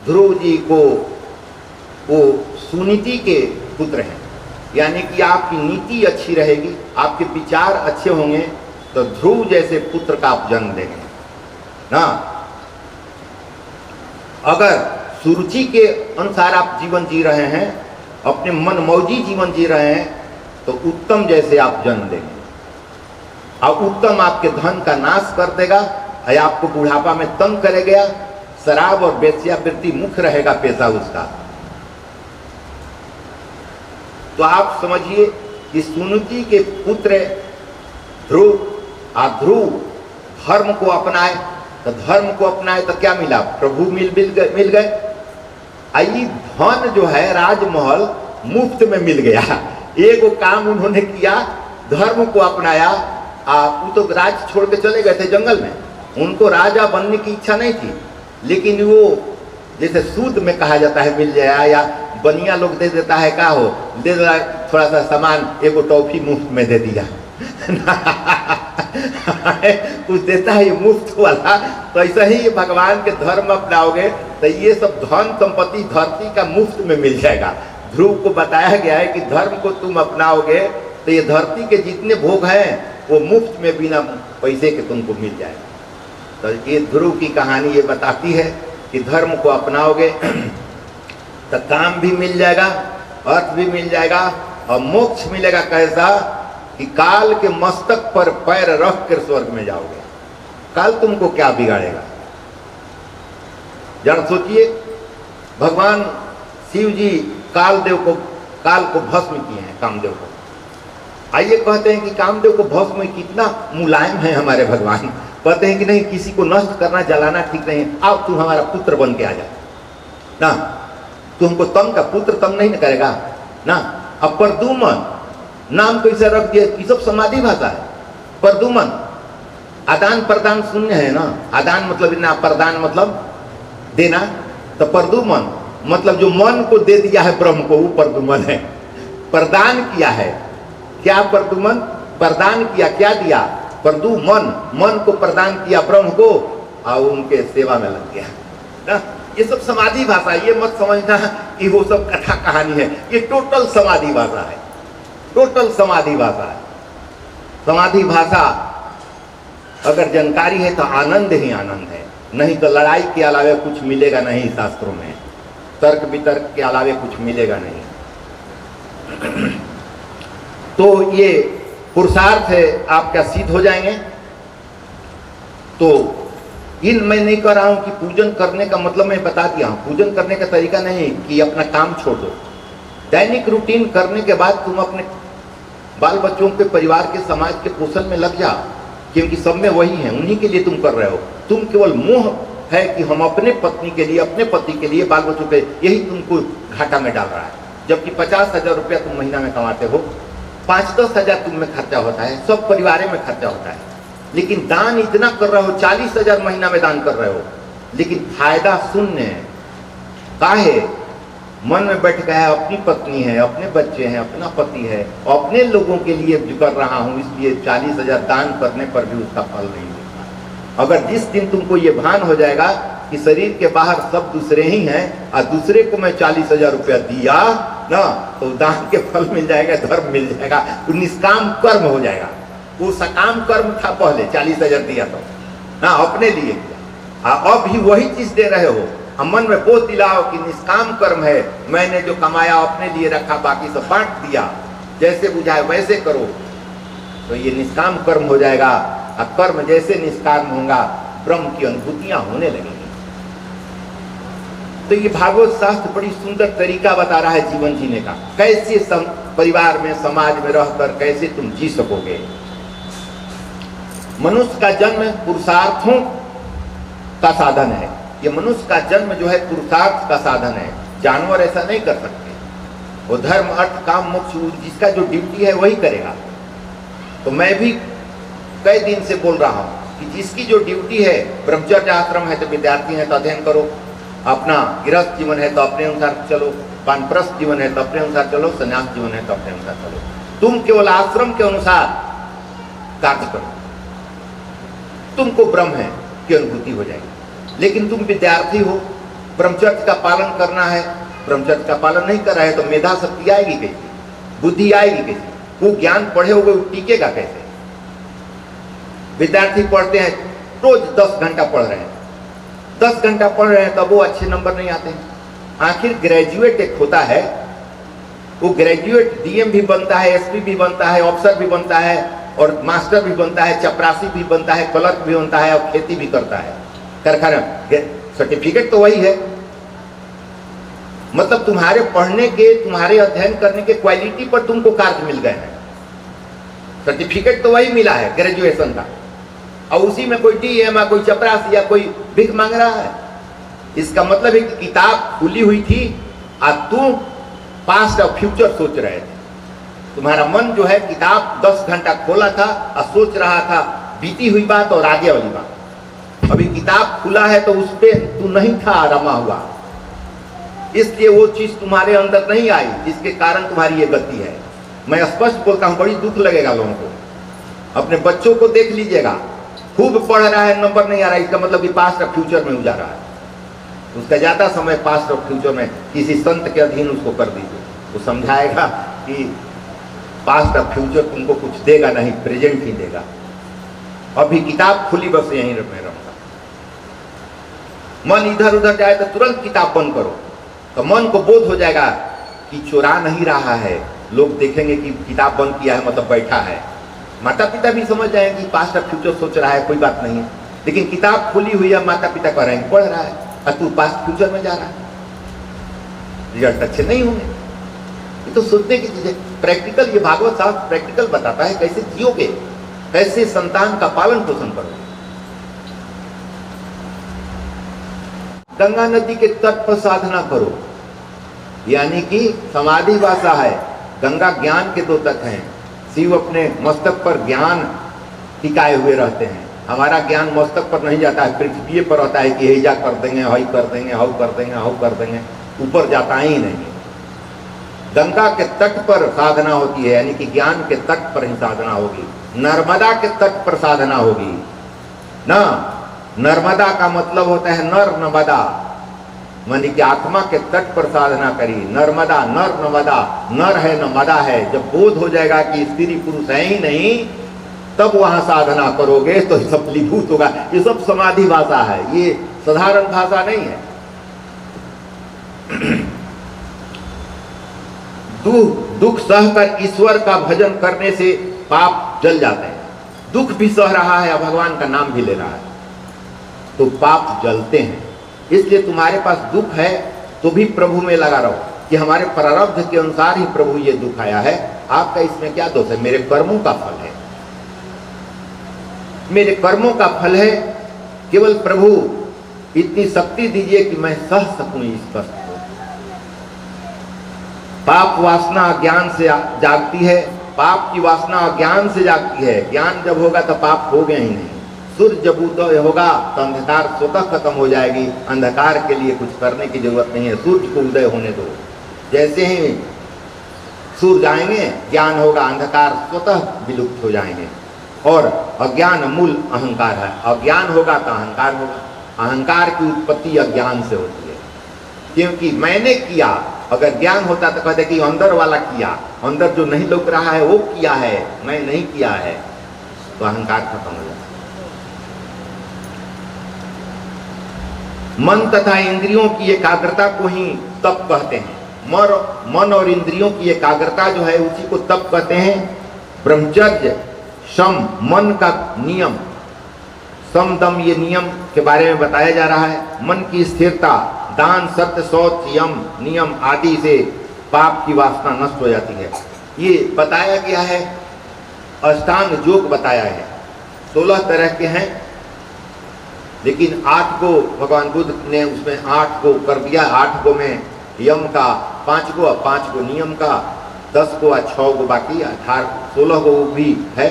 ध्रुव जी को वो सुनीति के पुत्र हैं, यानी कि आपकी नीति अच्छी रहेगी, आपके विचार अच्छे होंगे तो ध्रुव जैसे पुत्र का आप जन्म देंगे ना। अगर सुरुचि के अनुसार आप जीवन जी रहे हैं, अपने मन मौजी जीवन जी रहे हैं, तो उत्तम जैसे आप जन्म देंगे। और उत्तम आपके धन का नाश कर देगा, या आपको बुढ़ापा में तंग करेगा। शराब और वेश्यावृत्ति मुख्य रहेगा पेशा उसका। तो आप समझिए कि सुनीति के पुत्र ध्रुव, ध्रुव धर्म को अपनाए, तो धर्म को अपनाए तो क्या मिला? प्रभु मिल गए। आई धन जो है राजमहल मुफ्त में मिल गया। एक काम उन्होंने किया, धर्म को अपनाया। वो तो राज छोड़ के चले गए थे जंगल में, उनको राजा बनने की इच्छा नहीं थी, लेकिन वो जैसे सूद में कहा जाता है मिल जाए, या बनिया लोग दे देता है, का हो दे देता थोड़ा सा सामान, एगो टॉफी मुफ्त में दे दिया कुछ देता है ये मुफ्त वाला। तो ऐसा ही ये भगवान के धर्म अपनाओगे तो ये सब धन संपत्ति धरती का मुफ्त में मिल जाएगा। ध्रुव को बताया गया है कि धर्म को तुम अपनाओगे तो ये धरती के जितने भोग हैं वो मुफ्त में बिना पैसे के तुमको मिल जाएगा। तो ये ध्रुव की कहानी ये बताती है कि धर्म को अपनाओगे तो काम भी मिल जाएगा, अर्थ भी मिल जाएगा, और मोक्ष मिलेगा। कैसा कि काल के मस्तक पर पैर रख कर स्वर्ग में जाओगे। काल तुमको क्या बिगाड़ेगा? जरा सोचिए, भगवान शिव जी काल को भस्म किए हैं, कामदेव को। आइए कहते हैं कि कामदेव को भस्म कितना मुलायम है हमारे भगवान। कहते हैं कि नहीं, किसी को नष्ट करना जलाना ठीक नहीं है, आओ तू हमारा पुत्र बन के आ जा ना। तुमको तम का पुत्र तम नहीं करेगा ना। अब परदुमन नाम तो इसे रख दिया, ये सब समाधि भाषा है। परदुमन आदान प्रदान शून्य है ना। आदान मतलब ना, प्रदान मतलब देना। तो परदुमन मतलब जो मन को दे दिया है ब्रह्म को, वो परदुमन है। प्रदान किया है क्या? परदुमन प्रदान किया, क्या दिया? परदुमन मन को प्रदान किया ब्रह्म को, और उनके सेवा में लग गया ना। ये सब समाधि भाषा, ये मत समझना कि वो सब कथा कहानी है। ये टोटल समाधि भाषा है, टोटल समाधि भाषा है। समाधि भाषा अगर जानकारी है तो आनंद ही आनंद है, नहीं तो लड़ाई के अलावे कुछ मिलेगा नहीं। शास्त्रों में तर्क वितर्क के अलावे कुछ मिलेगा नहीं। तो ये पुरुषार्थ है आपका सिद्ध हो जाएंगे। तो मैं नहीं कह रहा हूं कि पूजन करने का मतलब मैं बता दिया हूं। पूजन करने का तरीका नहीं कि अपना काम छोड़ दो। दैनिक रूटीन करने के बाद तुम अपने बाल बच्चों के, परिवार के, समाज के पोषण में लग जाओ, क्योंकि सब में वही है, उन्हीं के लिए तुम कर रहे हो। तुम केवल मोह है कि हम अपने पत्नी के लिए, अपने पति के लिए, बाल बच्चों के, यही तुमको घाटा में डाल रहा है। जबकि 50,000 रुपया तुम महीना में कमाते हो, 5-10 हजार तुम में खर्चा होता है, सब परिवार में खर्चा होता है। लेकिन दान इतना कर रहे हो, 40,000 महीना में दान कर रहे हो, लेकिन फायदा शून्य है। काहे? मन में बैठ गया है अपनी पत्नी है, अपने बच्चे हैं, अपना पति है, अपने लोगों के लिए जो कर रहा हूं, इसलिए 40,000 दान करने पर भी उसका फल नहीं मिलता। अगर जिस दिन तुमको ये भान हो जाएगा कि शरीर के बाहर सब दूसरे ही हैं और दूसरे को मैं 40,000 रुपया दिया ना, तो दान के फल मिल जाएगा, धर्म मिल जाएगा, तो निष्काम कर्म हो जाएगा। वो सकाम कर्म था पहले, 40,000 दिया तो ना, अपने लिए किया। अब भी वही चीज दे रहे हो। हम मन में बोझ दिलाओ कि निष्काम कर्म है, मैंने जो कमाया अपने लिए रखा, बाकी सब बांट दिया, जैसे बुझाए वैसे करो, तो ये निष्काम कर्म हो जाएगा। और कर्म जैसे निष्काम होगा, ब्रह्म की अनुभूतियां होने लगेंगी। तो ये भागवत शास्त्र बड़ी सुंदर तरीका बता रहा है जीवन जीने का, कैसे परिवार में, समाज में रहकर कैसे तुम जी सकोगे। मनुष्य का जन्म पुरुषार्थों का साधन है। ये मनुष्य का जन्म जो है पुरुषार्थ का साधन है। जानवर ऐसा नहीं कर सकते। वो धर्म, अर्थ, काम, मोक्ष, जिसका जो ड्यूटी है वही करेगा। तो मैं भी कई दिन से बोल रहा हूं कि जिसकी जो ड्यूटी है, ब्रह्मचर्य आश्रम है तो विद्यार्थी है तो अध्ययन करो, अपना गृहस्थ जीवन है तो अपने अनुसार चलो, वानप्रस्थ जीवन है तो अपने अनुसार चलो, संन्यास जीवन है तो अपने अनुसार चलो। तुम केवल आश्रम के अनुसार कार्य करो, तुमको ब्रह्म है की अनुभूति हो जाएगी। लेकिन तुम विद्यार्थी हो ब्रह्मचर्य का पालन करना है, ब्रह्मचर्य का पालन नहीं कर रहा है तो मेधा शक्ति आएगी कैसे, बुद्धि आएगी कैसे, वो ज्ञान पढ़े हुए वो टिकेगा कैसे। विद्यार्थी पढ़ते हैं, रोज 10 घंटा पढ़ रहे हैं, 10 घंटा पढ़ रहे हैं, तब वो अच्छे नंबर नहीं आते हैं। आखिर ग्रेजुएट एक होता है, वो ग्रेजुएट डीएम भी बनता है, एसपी भी बनता है, ऑफिसर भी बनता है, और मास्टर भी बनता है, चपरासी भी बनता है, क्लर्क भी बनता है, और खेती भी करता है, कारखाना। सर्टिफिकेट तो वही है। मतलब तुम्हारे पढ़ने के, तुम्हारे अध्ययन करने के क्वालिटी पर तुमको कार्य मिल गए हैं। सर्टिफिकेट तो वही मिला है ग्रेजुएशन का, और उसी में कोई डीएम या कोई चपरासी या कोई भीख मांग रहा है। इसका मतलब है कि किताब खुली हुई थी और तुम पास्ट और फ्यूचर सोच रहे थे। तुम्हारा मन जो है किताब 10 घंटा खोला था और सोच रहा था बीती हुई बात और आगे वाली बात। अभी किताब खुला है तो उस पर तू नहीं था रमा हुआ, इसलिए वो चीज तुम्हारे अंदर नहीं आई, जिसके कारण तुम्हारी ये गति है। मैं स्पष्ट बोलता हूँ, बड़ी दुख लगेगा लोगों को। अपने बच्चों को देख लीजिएगा, खूब पढ़ रहा है, नंबर नहीं आ रहा, इसका मतलब कि पास्ट और फ्यूचर में जा रहा है। उसका ज्यादा समय पास्ट और फ्यूचर में किसी संत के अधीन उसको कर दीजिए, वो समझाएगा कि पास्ट और फ्यूचर तुमको कुछ देगा नहीं, प्रेजेंट ही देगा। अभी किताब खुली, बस यहीं में रहूंगा। मन इधर उधर जाए तो तुरंत किताब बंद करो, तो मन को बोध हो जाएगा कि चुरा नहीं रहा है। लोग देखेंगे कि किताब बंद किया है मतलब बैठा है। माता पिता भी समझ जाएंगे कि पास्ट और फ्यूचर सोच रहा है, कोई बात नहीं है। लेकिन किताब खुली हुई है, माता पिता कह रहे हैं पढ़ रहा है, और तू पास्ट फ्यूचर में जा रहा है, रिजल्ट अच्छे नहीं होंगे। ये तो सोचने की चीज है। प्रैक्टिकल, ये भागवत साहब प्रैक्टिकल बताता है कैसे जियोगे, कैसे संतान का पालन पोषण करोगे। गंगा नदी के तट पर साधना करो, यानी कि समाधि भाषा है। गंगा ज्ञान के 2 तट हैं। शिव अपने मस्तक पर ज्ञान टिकाए हुए रहते हैं। हमारा ज्ञान मस्तक पर नहीं जाता है, पृथ्वी पर रहता है कि हेजा कर देंगे, हई कर देंगे, हाउ कर देंगे, हाउ कर देंगे, ऊपर जाता ही नहीं। गंगा के तट पर साधना होती है, यानी कि ज्ञान के तट पर ही साधना होगी। नर्मदा के तट पर साधना होगी ना। नर्मदा का मतलब होता है नर नर्मदा, मानी कि आत्मा के तट पर साधना करी। नर्मदा, नर नर्मदा, नर है नर्मदा है। जब बोध हो जाएगा कि स्त्री पुरुष है ही नहीं, तब वहां साधना करोगे तो सब फलीभूत होगा। ये सब समाधि भाषा है, ये साधारण भाषा नहीं है। दुख सहकर ईश्वर का भजन करने से पाप जल जाते हैं। दुख भी सह रहा है, भगवान का नाम भी ले रहा है, तो पाप जलते हैं। इसलिए तुम्हारे पास दुख है तो भी प्रभु में लगा रहो कि हमारे प्रारब्ध के अनुसार ही प्रभु ये दुख आया है, आपका इसमें क्या दोष है? मेरे कर्मों का फल है, मेरे कर्मों का फल है। केवल प्रभु इतनी शक्ति दीजिए कि मैं सह सकूं इस कष्ट को। पाप वासना अज्ञान से जागती है, पाप की वासना अज्ञान से जागती है। ज्ञान जब होगा तो पाप हो गए ही नहीं। सूर्य जब उदय होगा तो अंधकार स्वतः खत्म हो जाएगी। अंधकार के लिए कुछ करने की जरूरत नहीं है, सूर्य को उदय होने दो। जैसे ही सूर्य आएंगे ज्ञान होगा, अंधकार स्वतः विलुप्त हो जाएंगे। और अज्ञान मूल अहंकार है, अज्ञान होगा तो अहंकार होगा। अहंकार की उत्पत्ति अज्ञान से होती है, क्योंकि मैंने किया। अगर ज्ञान होता तो कहते कि अंदर वाला किया, अंदर जो नहीं लौक रहा है वो किया है, मैं नहीं किया है, तो अहंकार खत्म हो जाता। मन तथा इंद्रियों की एकाग्रता को ही तप कहते हैं। मन और इंद्रियों की एकाग्रता जो है उसी को तप कहते हैं। ब्रह्मचर्य, सम, मन का नियम, सम दम, ये नियम के बारे में बताया जा रहा है। मन की स्थिरता, दान, सत्य, शौच, यम, नियम आदि से पाप की वासना नष्ट हो जाती है। ये बताया गया है, अष्टांग योग बताया है। 16 तरह के हैं, लेकिन 8 को भगवान बुद्ध ने उसमें 8 को कर दिया। 8 को में यम का, 5 को, 5 को नियम का, 10 को, 6 को बाकी, 16 को भी है।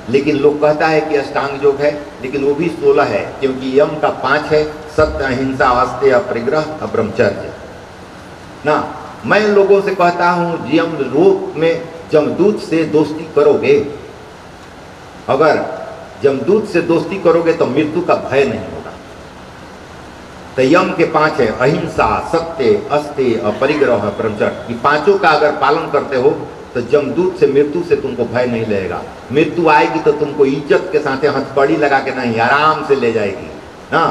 लेकिन लोग कहता है कि अष्टांग योग है, लेकिन वो भी 16 है, क्योंकि यम का 5 है, सत्य, अहिंसा, आस्तेय, अपरिग्रह, ब्रह्मचर्य ना। मैं लोगों से कहता हूँ यम लोक में जमदूत से दोस्ती करोगे, अगर जमदूत से दोस्ती करोगे तो मृत्यु का भय नहीं होगा। तो यम के 5 है, अहिंसा, सत्य, अस्तेय, अपरिग्रह, ब्रह्मचर्य। कि पांचों का अगर पालन करते हो तो जमदूत से, मृत्यु से तुमको भय नहीं लगेगा। मृत्यु आएगी तो तुमको इज्जत के साथ हथकड़ी लगा के नहीं, आराम से ले जाएगी ना।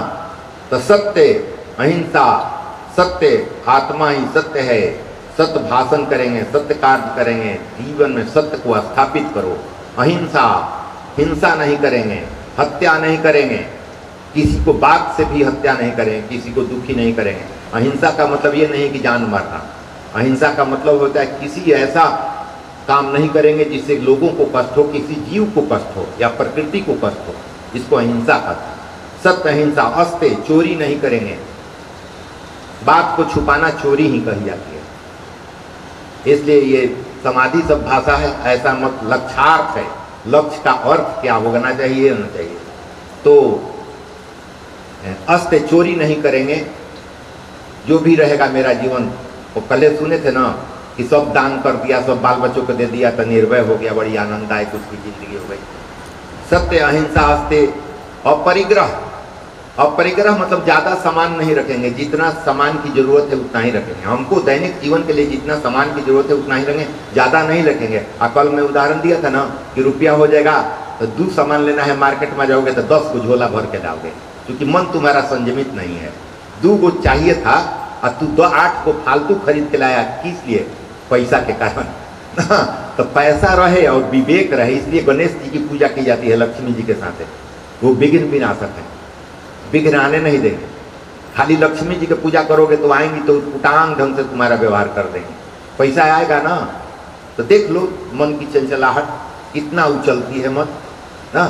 तो सत्य, अहिंसा, सत्य, आत्मा ही सत्य है, सत्य भाषण करेंगे, सत्य कार्य करेंगे, जीवन में सत्य को स्थापित करो। अहिंसा, हिंसा नहीं करेंगे, हत्या नहीं करेंगे, किसी को बात से भी हत्या नहीं करेंगे, किसी को दुखी नहीं करेंगे। अहिंसा का मतलब ये नहीं कि जान मारना। अहिंसा का मतलब होता है किसी ऐसा काम नहीं करेंगे जिससे लोगों को कष्ट हो, किसी जीव को कष्ट हो या प्रकृति को कष्ट हो, इसको अहिंसा कहते हैं। सत्य, अहिंसा, अस्तेय, चोरी नहीं करेंगे। बात को छुपाना चोरी ही कही जाती है, इसलिए ये समाधि सब भाषा है, ऐसा मत। लक्ष्यार्थ है, लक्ष्य का अर्थ क्या होना चाहिए, होना चाहिए। तो अस्तेय, चोरी नहीं करेंगे, जो भी रहेगा मेरा जीवन। वो कल सुने थे ना कि सब दान कर दिया, सब बाल बच्चों को दे दिया तो निर्भय हो गया, बड़ी आनंददायक उसकी जिंदगी हो गई। सत्य, अहिंसा, अस्तेय, अपरिग्रह। अपरिग्रह मतलब ज़्यादा सामान नहीं रखेंगे, जितना सामान की जरूरत है उतना ही रखेंगे। हमको दैनिक जीवन के लिए जितना सामान की जरूरत है उतना ही रखेंगे, ज़्यादा नहीं रखेंगे। कल मैं उदाहरण दिया था ना कि रुपया हो जाएगा तो 2 सामान लेना है, मार्केट में जाओगे तो 10 को झोला भर के लाओगे, क्योंकि मन तुम्हारा संयमित नहीं है। 2 को चाहिए था और तू 8 को फालतू खरीद के लाया, किस लिए? पैसा के कारण। तो पैसा रहे और विवेक रहे, इसलिए गणेश जी की पूजा की जाती है लक्ष्मी जी के साथ। वो विघ्न विनाशक है, विघ्न आने नहीं देंगे। खाली लक्ष्मी जी की पूजा करोगे तो आएंगी तो उटांग ढंग से तुम्हारा व्यवहार कर देंगे। पैसा आएगा ना तो देख लो मन की चंचलाहट कितना उछलती है मन ना।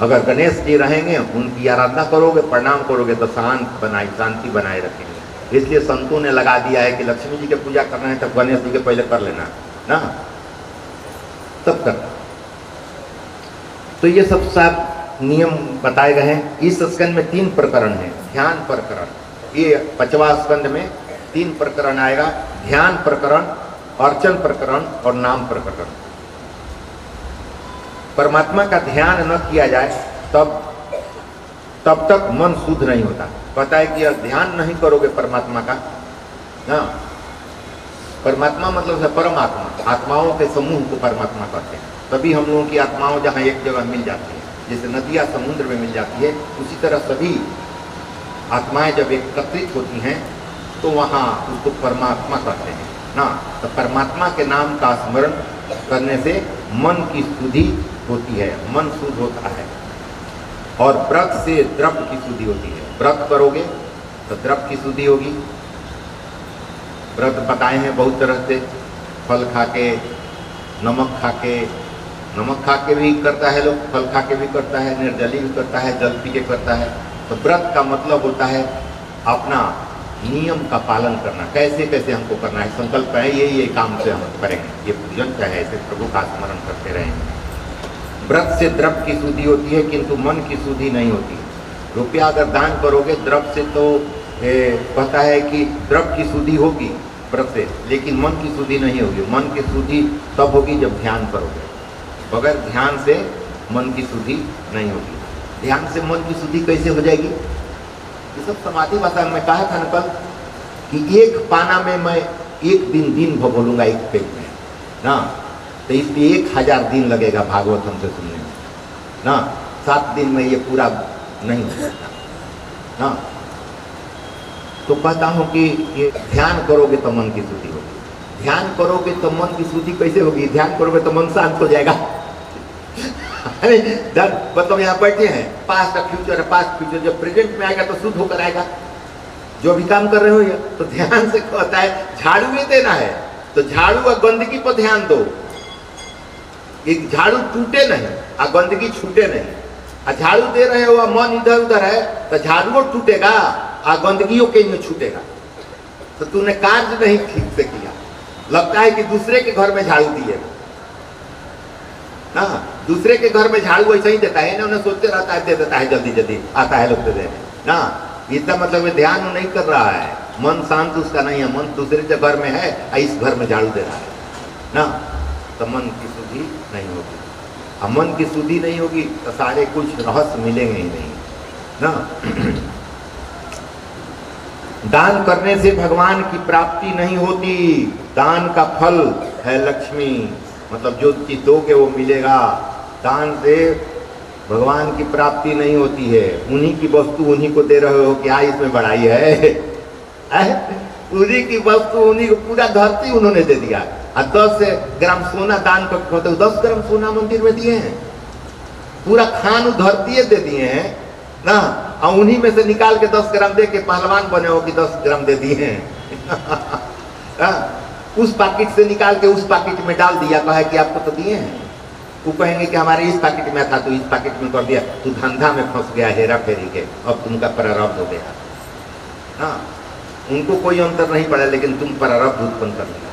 अगर गणेश जी रहेंगे, उनकी आराधना करोगे, प्रणाम करोगे तो शांति बनाए रखेंगे। इसलिए संतों ने लगा दिया है कि लक्ष्मी जी की पूजा करना है तो गणेश जी के पहले कर लेना ना, तब कर। तो ये सब नियम बताए गए हैं। इस स्कंद में 3 प्रकरण हैं। ध्यान प्रकरण, ये 5वां स्कंद में 3 प्रकरण आएगा। ध्यान प्रकरण, अर्चन प्रकरण और नाम प्रकरण। परमात्मा का ध्यान न किया जाए तब तक मन शुद्ध नहीं होता। कहता है कि ध्यान नहीं करोगे परमात्मा का ना, परमात्मा मतलब है परमात्मा, आत्माओं के समूह को परमात्मा कहते हैं। तभी हम लोगों की आत्माओं जहाँ एक जगह मिल जाती है, जैसे नदियाँ समुद्र में मिल जाती है, उसी तरह सभी आत्माएं जब एकत्रित होती हैं तो वहाँ उसको परमात्मा कहते हैं ना। तो परमात्मा के नाम का स्मरण करने से मन की शुद्धि होती है, मन शुद्ध होता है। और व्रत से द्रव्य की शुद्धि होती है। व्रत करोगे तो द्रव्य की शुद्धि होगी। व्रत बताए हैं बहुत तरह से, फल खा के, नमक खा के भी करता है लोग, फल खा के भी करता है, निर्जली भी करता है, जल पी के करता है। तो व्रत का मतलब होता है अपना नियम का पालन करना, कैसे कैसे हमको करना है, संकल्प है ये काम से हम करेंगे, ये पूजन चाहे ऐसे प्रभु का स्मरण करते रहेंगे। व्रत से द्रव्य की शुद्धि होती है किंतु मन की शुद्धि नहीं होती। रुपया अगर दान करोगे द्रव्य से तो कहता है कि द्रव्य की शुद्धि होगी व्रत से, लेकिन मन की शुद्धि नहीं होगी। मन की शुद्धि तब होगी जब ध्यान करोगे, बगैर ध्यान से मन की शुद्धि नहीं होगी। ध्यान से मन की शुद्धि कैसे हो जाएगी? ये सब समाधि भाषा में कहा था न कल कि एक पाना में मैं एक दिन भर बोलूँगा एक पेज में ना, तो इसलिए 1000 दिन लगेगा भागवत हमसे सुनने में ना। 7 दिन में ये पूरा नहीं हो सकता ना। तो कहता हूँ कि ये ध्यान करोगे तो मन की शुद्धि होगी। ध्यान करोगे तो मन की शुद्धि कैसे होगी? ध्यान करोगे तो मन शांत हो जाएगा। अरे मतलब यहाँ बैठे हैं, पास्ट फ्यूचर है, पास्ट फ्यूचर जब प्रेजेंट में आएगा तो शुद्ध होकर आएगा। जो भी काम कर रहे हो ये तो ध्यान से कहता है झाड़ू भी देना है तो झाड़ू और गंदगी पर ध्यान दो। एक झाड़ू टूटे नहीं और गंदगी छूटे नहीं। और झाड़ू दे रहे हो मन इधर उधर है तो झाड़ू टूटेगा और गंदगियों के में छूटेगा। तो तूने कार्य नहीं ठीक से किया। लगता है कि दूसरे के घर में झाड़ू दिए ना, दूसरे के घर में झाड़ू ऐसा ही देता है ना, उन्हें सोचते रहता है दे देता है, जल्दी जल्दी आता है लोग दे देने ना। इसका मतलब ध्यान नहीं कर रहा है, मन शांत उसका नहीं है, मन दूसरे के घर में है और इस घर में झाड़ू दे रहा है ना। तो मन की शुद्धि नहीं होगी। अब मन की शुद्धि नहीं होगी तो सारे कुछ रहस्य मिलेंगे ही नहीं ना। दान करने से भगवान की प्राप्ति नहीं होती, दान का फल है लक्ष्मी, मतलब जो चीज दोगे वो मिलेगा। दान से भगवान की प्राप्ति नहीं होती है। उन्हीं की वस्तु उन्हीं को दे रहे हो, क्या इसमें बड़ाई है? उन्हीं की वस्तु उन्हीं को, पूरा धरती उन्होंने दे दिया। और 10 ग्राम सोना दान करके होते, 10 ग्राम सोना मंदिर में दिए हैं, पूरा खान धरती दे दिए हैं ना। और उन्हीं में से निकाल के 10 ग्राम दे के पहलवान बने हो कि 10 ग्राम दे दिए हैं। उस पैकेट से निकाल के उस पैकेट में डाल दिया, कहा कि आपको तो दिए हैं। वो कहेंगे कि हमारे इस पैकेट में था तो इस पैकेट में कर दिया, तू धंधा में फंस गया हेरा फेरी के, अब तुमका प्रारब्ध हो गया। हाँ, उनको कोई अंतर नहीं पड़ा, लेकिन तुम प्रारब्ध उत्पन्न कर लिया।